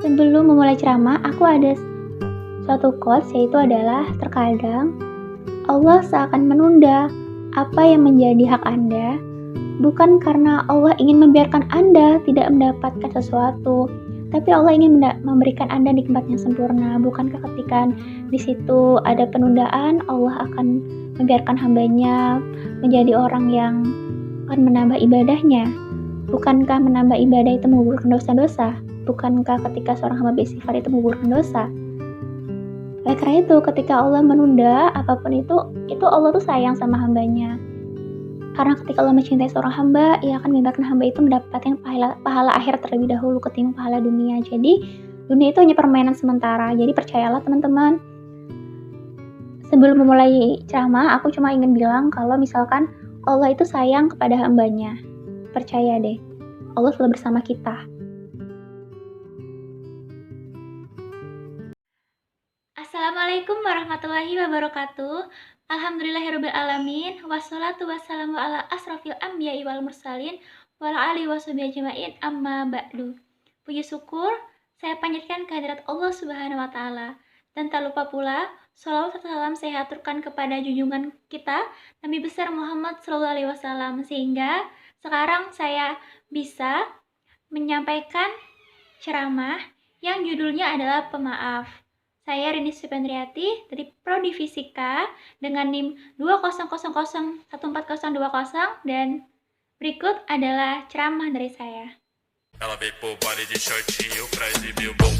Sebelum memulai ceramah, aku ada suatu quotes, yaitu adalah terkadang Allah seakan menunda apa yang menjadi hak Anda, bukan karena Allah ingin membiarkan Anda tidak mendapatkan sesuatu, tapi Allah ingin memberikan Anda nikmat yang sempurna. Bukankah ketika di situ ada penundaan, Allah akan membiarkan hambanya menjadi orang yang akan menambah ibadahnya? Bukankah menambah ibadah itu menggugurkan dosa-dosa? Bukankah ketika seorang hamba beristighfar itu menggugurkan dosa? Oleh karena itu, ketika Allah menunda apapun itu Allah tuh sayang sama hambanya. Karena ketika Allah mencintai seorang hamba, Ia akan membiarkan hamba itu mendapatkan pahala akhir terlebih dahulu ketimbang pahala dunia. Jadi, dunia itu hanya permainan sementara. Jadi percayalah teman-teman. Sebelum memulai ceramah, aku cuma ingin bilang kalau misalkan Allah itu sayang kepada hambanya. Percaya deh, Allah selalu bersama kita. Assalamualaikum warahmatullahi wabarakatuh. Alhamdulillahirrabbilalamin. Wassalatu wassalamu ala asrafil anbiya'i wal mursalin wa ala alihi washabihi ajma'in, amma ba'du. Puji syukur saya panjatkan kehadirat Allah Subhanahu wa taala. Dan tak lupa pula shalawat serta salam saya aturkan kepada junjungan kita Nabi besar Muhammad sallallahu alaihi wasallam, sehingga sekarang saya bisa menyampaikan ceramah yang judulnya adalah pemaaf. Saya Rini Supendriati dari Prodi Fisika dengan NIM 200014020, dan berikut adalah ceramah dari saya. Ela veio pro baile de shortinho pra exibir o bom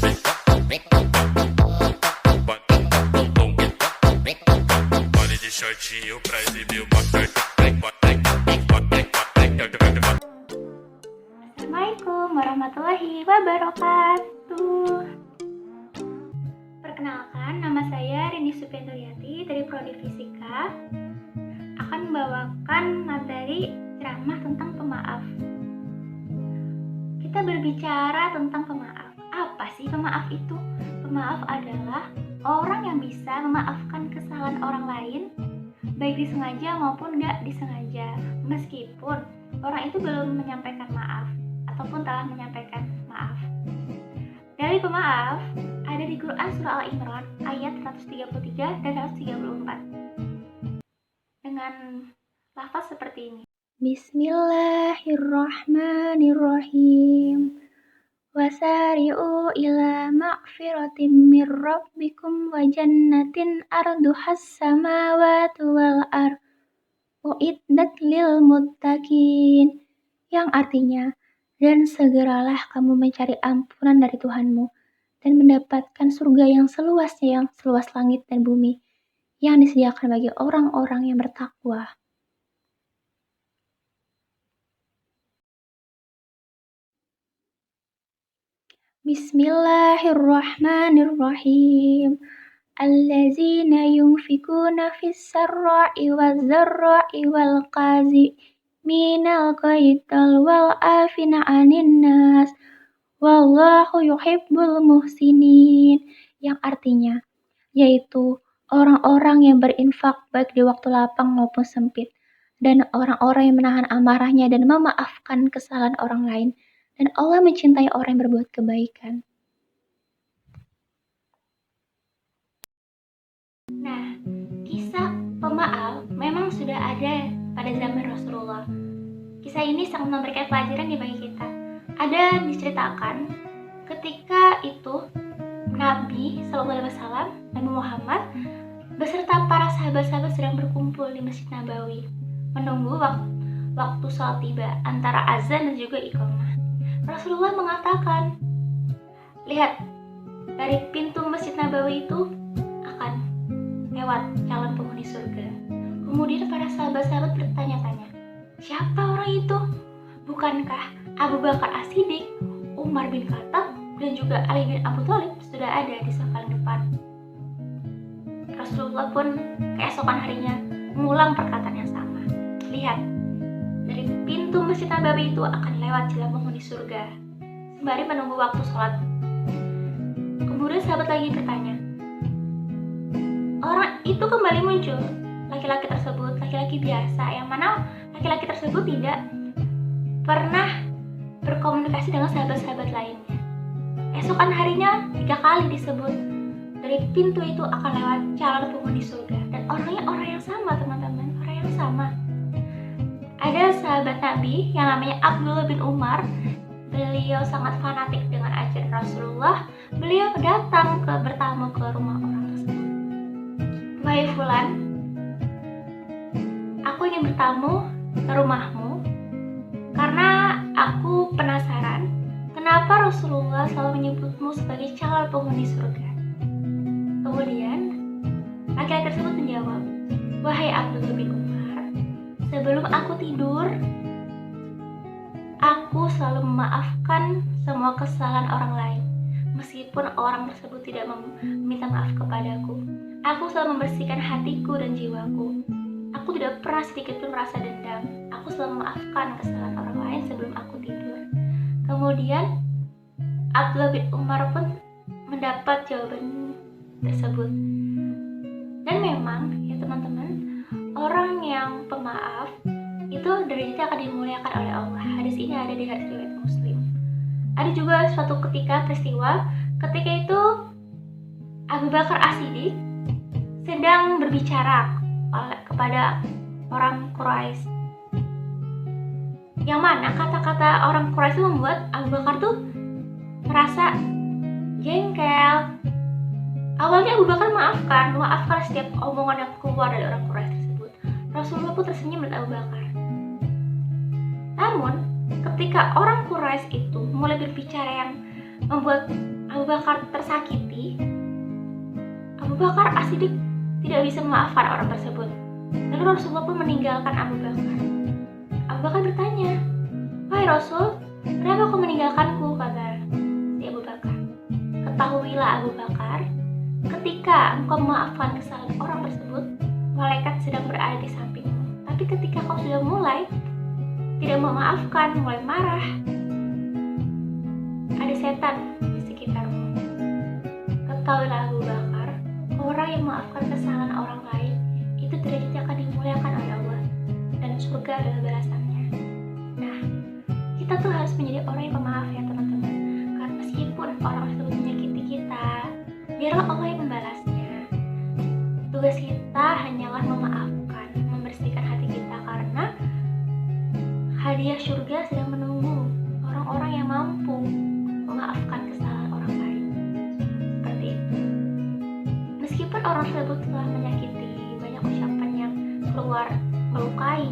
baile de shortinho pra exibir o Assalamualaikum warahmatullahi wabarakatuh. Perkenalkan, nama saya Rini Supendriati dari Prodi Fisika, akan membawakan materi ceramah tentang pemaaf. Kita berbicara tentang pemaaf. Apa sih pemaaf itu? Pemaaf adalah orang yang bisa memaafkan kesalahan orang lain, baik disengaja maupun gak disengaja, meskipun orang itu belum menyampaikan maaf ataupun telah menyampaikan maaf. Dari pemaaf ada di Quran surah Al-Imran ayat 133 dan 134 dengan lafaz seperti ini. Bismillahirrahmanirrahim. Wasari'u ila ma'firatim mir rabbikum wa jannatin arduhas samawati wal ard uiddat lil muttaqin, yang artinya, dan segeralah kamu mencari ampunan dari Tuhanmu dan mendapatkan surga yang seluasnya yang seluas langit dan bumi, yang disediakan bagi orang-orang yang bertakwa. Bismillahirrahmanirrahim. Allazina yunfikuna fis sarra'i waz zarra'i wal qaziminal ghaidal wal afina 'anin nas wallahu yuhibbul muhsinin, yang artinya yaitu orang-orang yang berinfak baik di waktu lapang maupun sempit, dan orang-orang yang menahan amarahnya dan memaafkan kesalahan orang lain, dan Allah mencintai orang yang berbuat kebaikan. Nah, kisah pemaaf memang sudah ada pada zaman Rasulullah. Kisah ini sangat memberikan pelajaran bagi kita. Ada diceritakan ketika itu Nabi SAW, Nabi Muhammad beserta para sahabat-sahabat sedang berkumpul di Masjid Nabawi menunggu waktu sholat tiba antara azan dan juga iqamah. Rasulullah mengatakan, lihat, dari pintu Masjid Nabawi itu akan lewat calon penghuni surga. Kemudian para sahabat-sahabat bertanya-tanya, siapa orang itu? Bukankah Abu Bakar As-Siddiq, Umar bin Khattab, dan juga Ali bin Abu Thalib sudah ada di saf paling depan? Rasulullah pun keesokan harinya mengulang perkataan yang sama. Lihat, dari pintu Masjid Nabawi itu akan lewat jalan penghuni surga, sembari menunggu waktu sholat. Kemudian sahabat lagi bertanya, orang itu kembali muncul, laki-laki tersebut, laki-laki biasa, yang mana laki-laki tersebut tidak pernah berkomunikasi dengan sahabat-sahabat lainnya. keesokan harinya 3 kali disebut dari pintu itu akan lewat calon penghuni surga, dan orangnya orang yang sama teman-teman, orang yang sama. Ada sahabat Nabi yang namanya Abdullah bin Umar. Beliau sangat fanatik dengan ajaran Rasulullah. Beliau datang bertamu ke rumah orang tersebut. Wahai fulan, aku ingin bertamu ke rumahmu karena aku penasaran kenapa Rasulullah selalu menyebutmu sebagai calon penghuni surga. Kemudian laki-laki tersebut menjawab, wahai Abdullah bin Umar, sebelum aku tidur, aku selalu memaafkan semua kesalahan orang lain, meskipun orang tersebut tidak meminta maaf kepadaku. Aku selalu membersihkan hatiku dan jiwaku. Aku tidak pernah sedikit pun merasa dendam. Aku selalu memaafkan kesalahan orang lain sebelum aku tidur. Kemudian Abdullah bin Umar pun mendapat jawaban tersebut. Dan memang ya teman-teman, orang yang pemaaf itu derajatnya akan dimuliakan oleh Allah. Hadis ini ada di hadis riwayat Muslim. Ada juga suatu peristiwa ketika itu Abu Bakar As-Siddiq sedang berbicara kepada orang Quraisy, yang mana kata-kata orang Quraisy itu membuat Abu Bakar tuh merasa jengkel. Awalnya Abu Bakar memaafkan setiap omongan yang keluar dari orang Quraisy tersebut. Rasulullah pun tersenyum melihat Abu Bakar. Namun ketika orang Quraisy itu mulai berbicara yang membuat Abu Bakar tersakiti, Abu Bakar As-Siddiq tidak bisa memaafkan orang tersebut. Lalu Rasulullah pun meninggalkan Abu Bakar. Abu Bakar bertanya, wahai Rasul, kenapa kau meninggalkanku? Kata si Abu Bakar. Ketahuilah Abu Bakar, ketika engkau memaafkan kesalahan orang tersebut, malaikat sedang berada di sampingmu. Tapi ketika kau sudah mulai tidak memaafkan, mulai marah, ada setan di sekitarmu. Ketahuilah Abu Bakar, orang yang memaafkan kesalahan orang lain itu derajatnya akan dimuliakan oleh Allah, dan surga adalah balasannya. Nah, kita tuh harus menjadi orang yang pemaaf ya teman-teman. Karena meskipun orang tersebut menyakiti kita, biarlah Allah yang membalasnya. Tugas kita hanyalah memaafkan, membersihkan hati kita, karena hadiah surga sedang menunggu orang-orang yang mampu memaafkan kesalahan orang lain. Seperti itu. Meskipun orang tersebut telah menyakiti, banyak ucapan yang keluar melukai,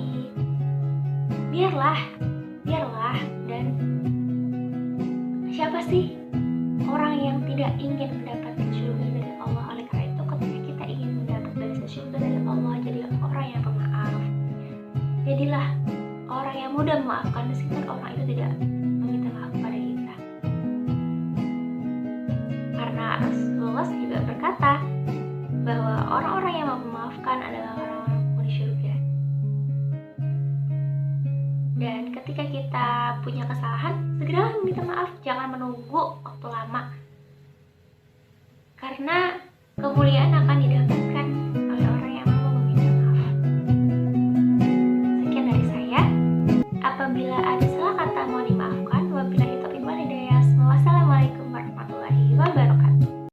biarlah, dan siapa sih orang yang tidak ingin mendapatkan surga dari Allah? Oleh karena itu, ketika kita ingin mendapat balasan surga dari Allah, jadilah orang yang pemaaf. Jadilah orang yang mudah memaafkan meskipun orang itu tidak meminta maaf pada kita. Karena Rasulullah juga berkata bahwa orang-orang yang mau memaafkan adalah orang-orang penghuni surga. Dan ketika kita punya kesalahan, segeralah meminta maaf, jangan menunggu waktu lama. Karena kemuliaan akan